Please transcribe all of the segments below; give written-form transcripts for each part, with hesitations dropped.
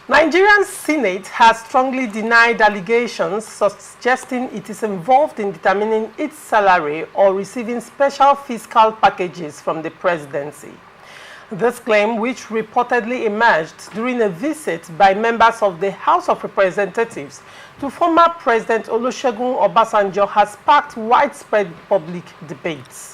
Nigerian Senate has strongly denied allegations suggesting it is involved in determining its salary or receiving special fiscal packages from the presidency. This claim, which reportedly emerged during a visit by members of the House of Representatives to former President Olusegun Obasanjo, has sparked widespread public debates.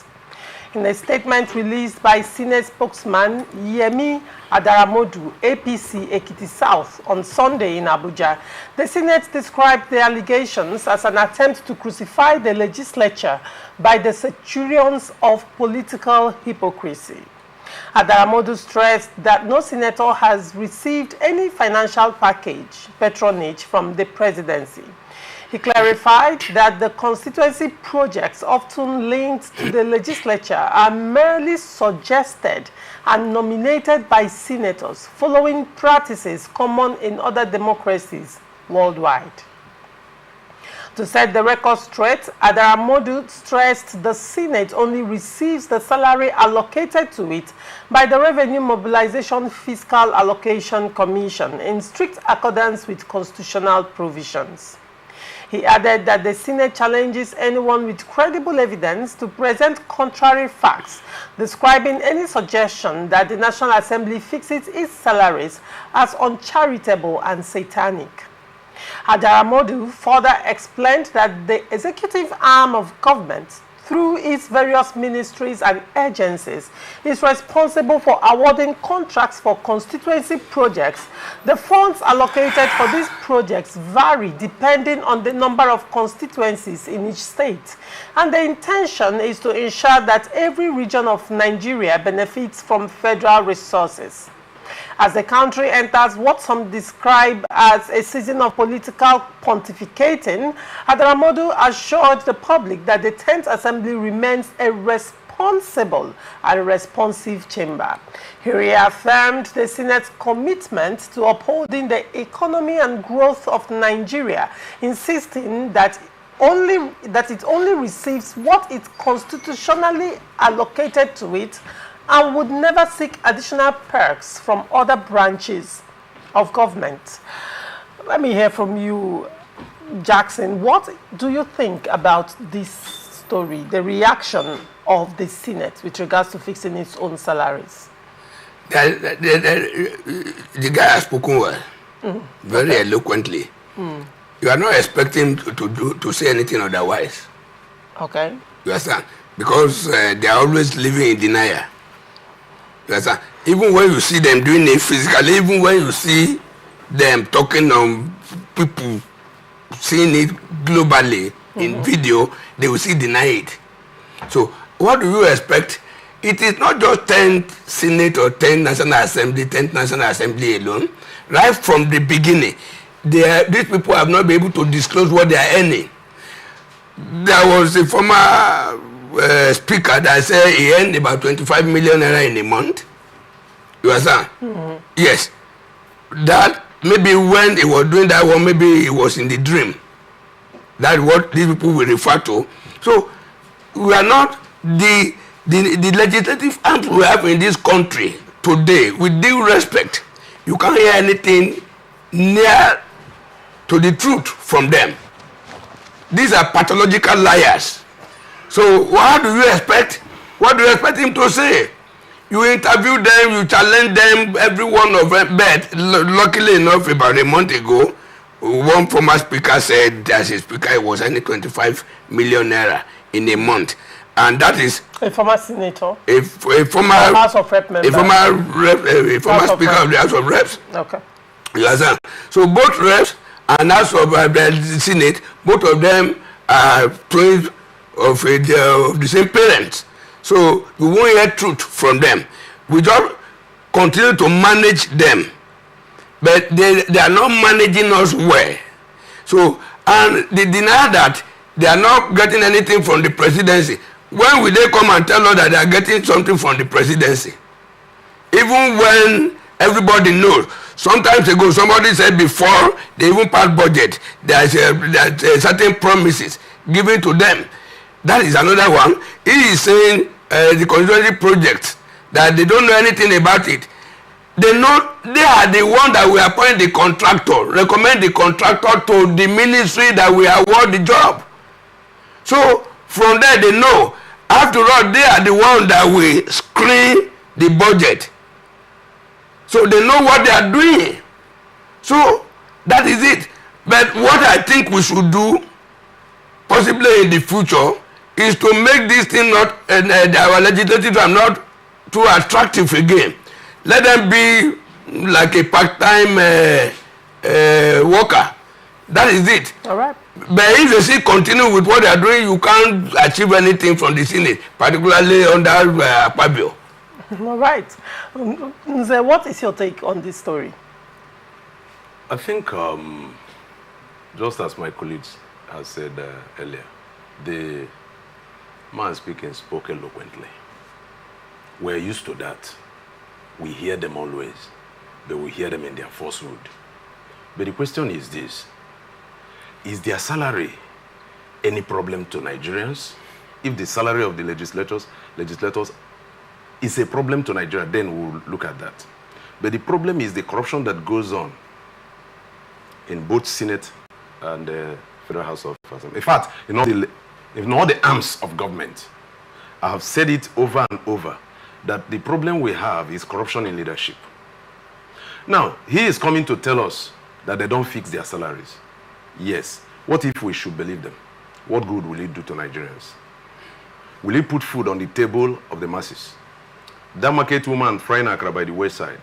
In a statement released by Senate spokesman Yemi Adaramodu, APC Ekiti South, on Sunday in Abuja, the Senate described the allegations as an attempt to crucify the legislature by the centurions of political hypocrisy. Adaramodu stressed that no senator has received any financial patronage from the presidency. He clarified that the constituency projects often linked to the legislature are merely suggested and nominated by senators, following practices common in other democracies worldwide. To set the record straight, Adaramodu stressed the Senate only receives the salary allocated to it by the Revenue Mobilization Fiscal Allocation Commission in strict accordance with constitutional provisions. He added that the Senate challenges anyone with credible evidence to present contrary facts, describing any suggestion that the National Assembly fixes its salaries as uncharitable and satanic. Adaramodu further explained that the executive arm of government, through its various ministries and agencies, is responsible for awarding contracts for constituency projects. The funds allocated for these projects vary depending on the number of constituencies in each state, and the intention is to ensure that every region of Nigeria benefits from federal resources. As the country enters what some describe as a season of political pontificating, Adaramodu assured the public that the 10th Assembly remains a responsible and responsive chamber. He reaffirmed the Senate's commitment to upholding the economy and growth of Nigeria, insisting that it only receives what it constitutionally allocated to it and would never seek additional perks from other branches of government. Let me hear from you, Jackson. What do you think about this story, the reaction of the Senate with regards to fixing its own salaries? The guy has spoken well, very eloquently. You are not expecting to say anything otherwise. Okay. You understand? Because they are always living in denial. Even when you see them doing it physically, even when you see them talking on people, seeing it globally in video, they will still deny it. So what do you expect? It is not just 10th Senate or 10th National Assembly, 10th National Assembly alone. Right from the beginning, these people have not been able to disclose what they are earning. There was a former speaker that said he earned about 25 million naira in a month. You understand? Yes. That maybe when he was doing that one, maybe he was in the dream. That's what these people will refer to. So we are not the legislative arms we have in this country today, with due respect. You can't hear anything near to the truth from them. These are pathological liars. So what do you expect? What do you expect him to say? You interview them, you challenge them, every one of them. But luckily enough, about a month ago, one former speaker said as a speaker it was only 25 million naira in a month. And that is a former senator, a former House of Rep member, a former speaker of the House of Reps. Okay. You understand? So both reps and House of the Senate, both of them are twins of the same parents. So we won't hear truth from them. We just continue to manage them. But they are not managing us well. So, and they deny that they are not getting anything from the presidency. When will they come and tell us that they are getting something from the presidency? Even when everybody knows. Sometimes ago, somebody said before they even pass budget, there are certain promises given to them. That is another one. He is saying the constituency project, that they don't know anything about it. they know they are the one that will appoint the contractor, recommend the contractor to the ministry that will award the job. So from there they know, after all, they are the one that will screen the budget. So they know what they are doing. So that is it. But what I think we should do, possibly in the future, is to make this thing not, our legislative are not too attractive again. Let them be like a part-time worker. That is it. All right. But if they still continue with what they are doing, you can't achieve anything from the Senate, particularly under Akpabio. All right. Nze, what is your take on this story? I think, just as my colleagues have said earlier, the man speaking spoke eloquently. We're used to that. We hear them always, but we hear them in their falsehood. But the question is this: is their salary any problem to Nigerians? If the salary of the legislators is a problem to Nigeria, then we'll look at that. But the problem is the corruption that goes on in both Senate and the Federal House of Assembly. In fact, in all the arms of government, I have said it over and over, that the problem we have is corruption in leadership. Now, he is coming to tell us that they don't fix their salaries. Yes. What if we should believe them? What good will it do to Nigerians? Will it put food on the table of the masses? That market woman frying akra by the wayside,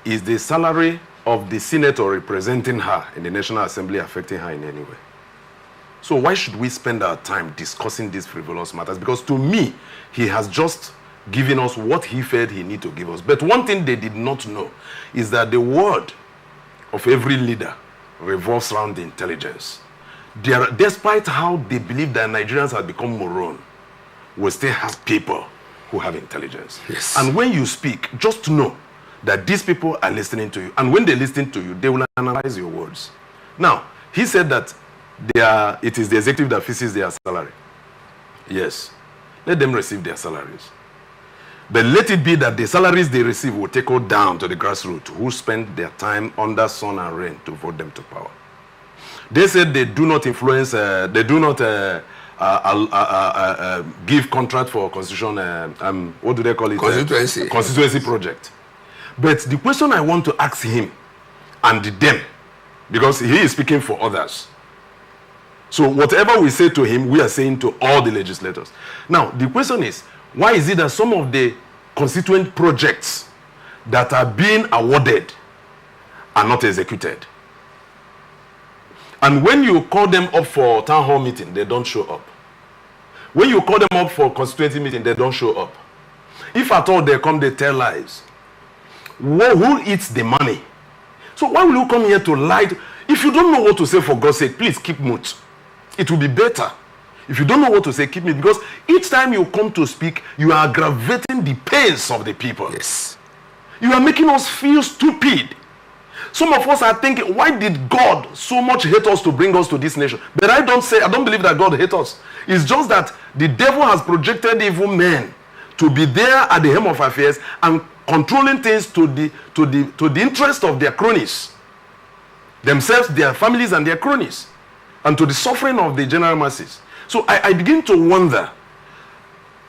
is the salary of the senator representing her in the National Assembly affecting her in any way? So why should we spend our time discussing these frivolous matters? Because to me, he has just given us what he felt he needed to give us. But one thing they did not know is that the word of every leader revolves around the intelligence. Despite how they believe that Nigerians have become moron, we still have people who have intelligence. Yes. And when you speak, just know that these people are listening to you. And when they listen to you, they will analyze your words. Now, he said that it is the executive that fixes their salary. Yes. Let them receive their salaries. But let it be that the salaries they receive will trickle down to the grassroots who spend their time under sun and rain to vote them to power. They said they do not influence, they do not give contract for constitution, what do they call it? Constituency. Constituency project. But the question I want to ask him and them, because he is speaking for others. So whatever we say to him, we are saying to all the legislators. Now, the question is, why is it that some of the constituent projects that are being awarded are not executed? And when you call them up for town hall meeting, they don't show up. When you call them up for constituency meeting, they don't show up. If at all they come, they tell lies. Who eats the money? So why will you come here to lie? If you don't know what to say, for God's sake, please keep mute. It will be better. If you don't know what to say, keep mute. Because each time you come to speak, you are aggravating the pains of the people. Yes. You are making us feel stupid. Some of us are thinking, why did God so much hate us to bring us to this nation? But I don't believe that God hates us. It's just that the devil has projected evil men to be there at the helm of affairs and controlling things to the interest of their cronies, themselves, their families, and their cronies, and to the suffering of the general masses. So I begin to wonder,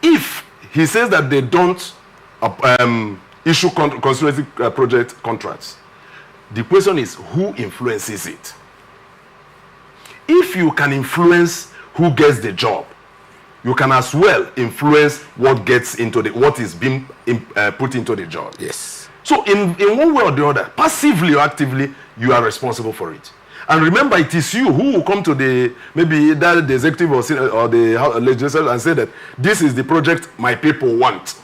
if he says that they don't issue constituency project contracts, the question is, who influences it? If you can influence who gets the job, you can as well influence what gets into what is being put into the job. Yes. So in one way or the other, passively or actively, you are responsible for it. And remember, it is you who will come to the executive or the legislature and say that this is the project my people want.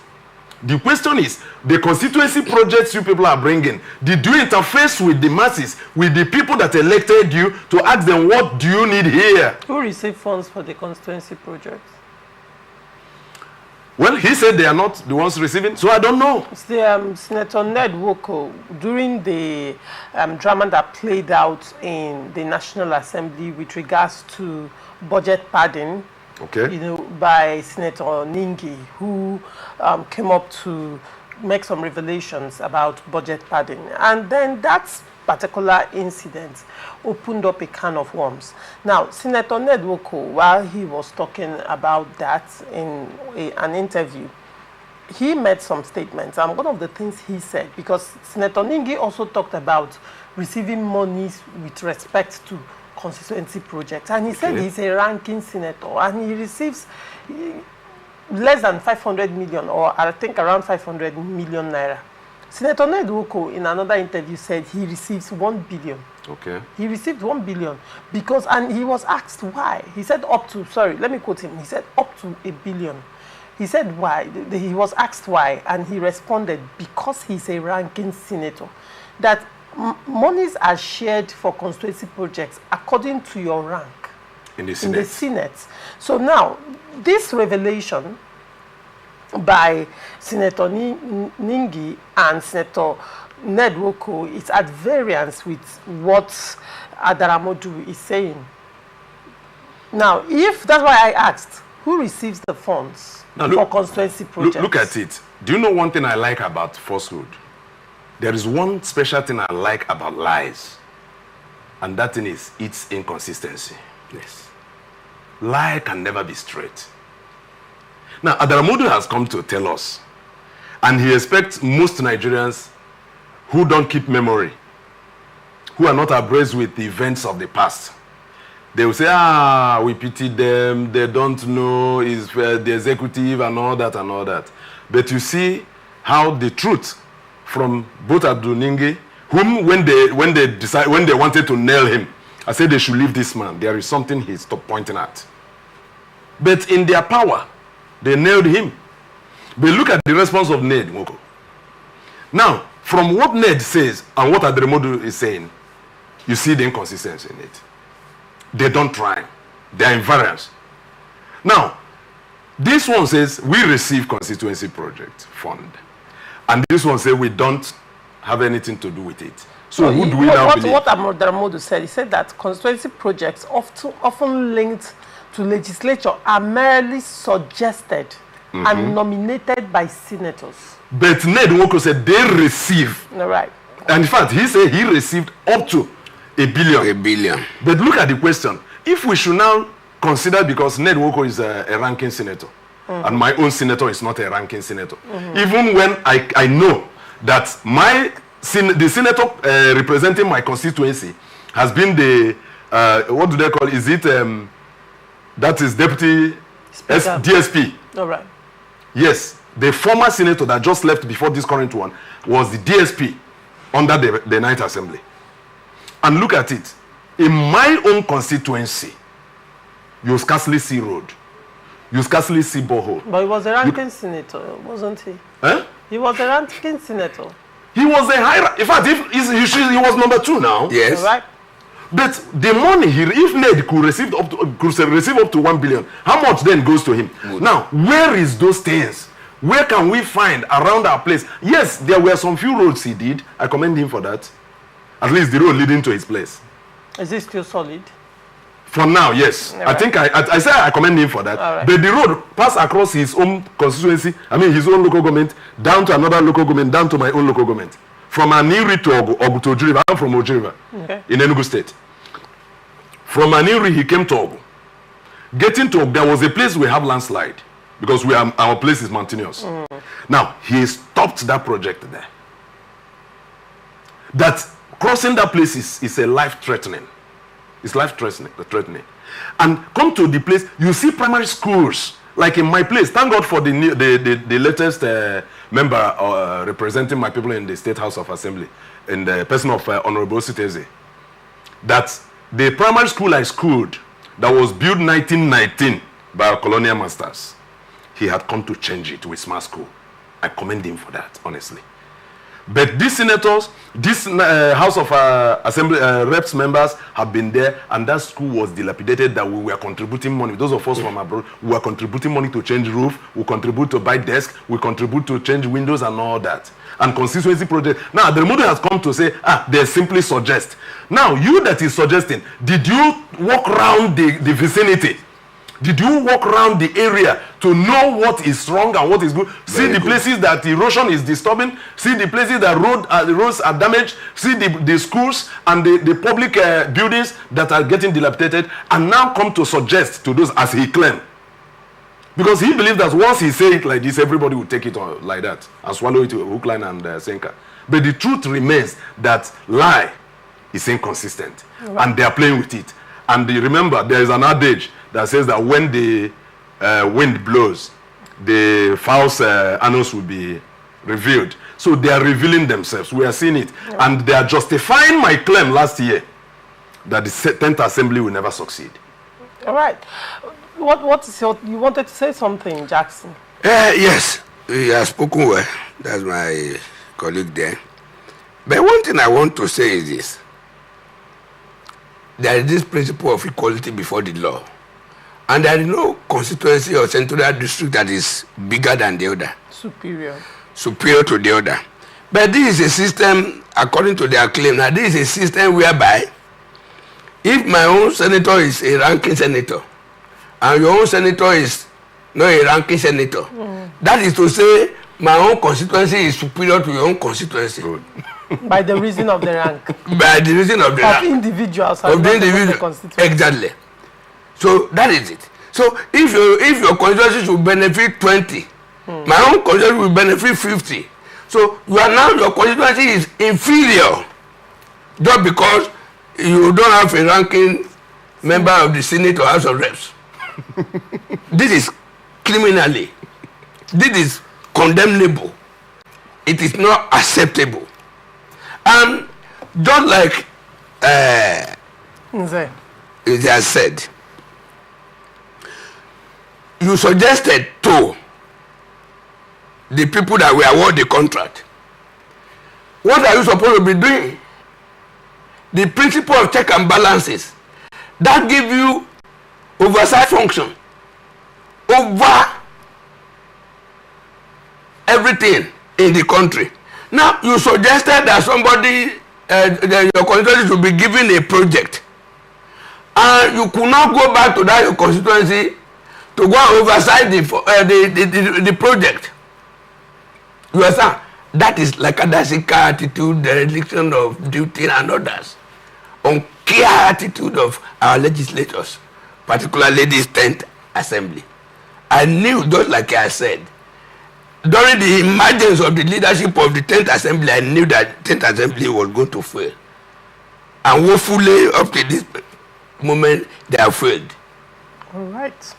The question is, the constituency projects you people are bringing, did you interface with the masses, with the people that elected you, to ask them, what do you need here? Who received funds for the constituency projects? Well, he said they are not the ones receiving, so I don't know. It's the Senator Ned Woko, during the drama that played out in the National Assembly with regards to budget padding, okay, by Senator Ningi, who came up to make some revelations about budget padding. And then that particular incident opened up a can of worms. Now, Senator Ned Nwoko, while he was talking about that in an interview, he made some statements. And one of the things he said, because Senator Ningi also talked about receiving monies with respect to constituency projects. And he said he's a ranking senator and he receives less than 500 million, or I think around 500 million naira. Senator Ned Nwoko in another interview said he receives 1 billion. Okay. He received 1 billion because, and he was asked why. He said up to, sorry, let me quote him. He said up to 1 billion. He said why. He was asked why, and he responded because he's a ranking senator. That monies are shared for constituency projects according to your rank in the Senate. In the Senate. So now, this revelation by Senator Ningi and Senator Ned Nwoko is at variance with what Adaramodu is saying. Now, if that's why I asked, who receives the funds for constituency projects? Look at it. Do you know one thing I like about falsehood? There is one special thing I like about lies, and that thing is its inconsistency. Yes. Lie can never be straight. Now, Adaramodu has come to tell us, and he expects most Nigerians who don't keep memory, who are not abreast with the events of the past. They will say, we pity them, they don't know, it's the executive and all that and all that. But you see how the truth from both Abdul Ningi, whom when they wanted to nail him, I said they should leave this man. There is something he stopped pointing at. But in their power, they nailed him. But look at the response of Ned Nwoko. Now, from what Ned says and what Adaramodu is saying, you see the inconsistency in it. They don't try. They are invariance. Now, this one says we receive constituency project fund. And this one says we don't have anything to do with it. So who do we now believe? What Adaramodu said, he said that constituency projects often linked to legislature are merely suggested and nominated by senators. But Ned Nwoko said they receive. All right. And in fact, he said he received up to 1 billion. 1 billion. But look at the question. If we should now consider, because Ned Nwoko is a ranking senator, and my own senator is not a ranking senator, even when I know that the senator representing my constituency has been the, what do they call it? Is it, that is Deputy DSP. All right. Yes, the former senator that just left before this current one was the DSP under the Ninth Assembly. And look at it. In my own constituency, you scarcely see road. You scarcely see borehole. But he was a ranking senator, wasn't he? Eh? He was a ranking senator. He was a high... In fact, he was number 2 now. Yes. All right. But the money, if Ned could receive up to 1 billion, how much then goes to him? Good. Now, where is those things? Where can we find around our place? Yes, there were some few roads he did. I commend him for that. At least the road leading to his place. Is it still solid? For now, yes. Right. I think I said I commend him for that. Right. But the road passed across his own constituency, his own local government, down to another local government, down to my own local government. From Aniri to Ogu to Ojiriba. I'm from Ojiriba, in Enugu State. From Aniri, he came to Ogu. Getting to Ogu, there was a place we have landslide, because our place is mountainous. Now, he stopped that project there. That crossing that place is a life-threatening. It's life-threatening. And come to the place, you see primary schools, like in my place. Thank God for the latest member representing my people in the State House of Assembly, in the person of Honorable Siteze. That the primary school I schooled, that was built 1919 by our colonial masters, he had come to change it with smart school. I commend him for that, honestly. But these senators, this House of Assembly reps members have been there, and that school was dilapidated, that we were contributing money. Those of us from abroad, we were contributing money to change roof, we contribute to buy desk, we contribute to change windows and all that. And constituency project. Now, the model has come to say, they simply suggest. Now, you that is suggesting, did you walk around the vicinity Did you walk around the area to know what is wrong and what is good? See the places that erosion is disturbing. See the places that the roads are damaged. See the schools and the public buildings that are getting dilapidated. And now come to suggest to those, as he claimed. Because he believes that once he say it like this, everybody will take it on like that and swallow it with hook, line, and sinker. But the truth remains that lie is inconsistent. Right. And they are playing with it. And remember, there is an adage that says that when the wind blows, the false annals will be revealed. So they are revealing themselves. We are seeing it. Yeah. And they are justifying my claim last year that the 10th Assembly will never succeed. All right. What is you wanted to say something, Jackson? Yes, he has spoken well. That's my colleague there. But one thing I want to say is this. There is this principle of equality before the law. And there is no constituency or central district that is bigger than the other. Superior to the other. But this is a system, according to their claim, now this is a system whereby if my own senator is a ranking senator, and your own senator is not a ranking senator, that is to say my own constituency is superior to your own constituency. By the reason of the rank. By the reason of the rank. Individuals. Of the individual. Exactly. So that is it. So if your constituency should benefit 20, my own constituency will benefit 50. So your constituency is inferior just because you don't have a ranking member of the Senate or House of Reps. This is criminally. This is condemnable. It is not acceptable. And just like it has said, you suggested to the people that we award the contract. What are you supposed to be doing? The principle of check and balances that give you oversight function over everything in the country. Now you suggested that somebody your constituency should be given a project, and you could not go back to that your constituency to go and oversight the project. You understand? That is like a dassica attitude, dereliction of duty and others. Unclear attitude of our legislators, particularly this 10th Assembly. I knew, just like I said, during the emergence of the leadership of the 10th Assembly, I knew that 10th Assembly was going to fail. And woefully, up to this moment, they have failed. All right.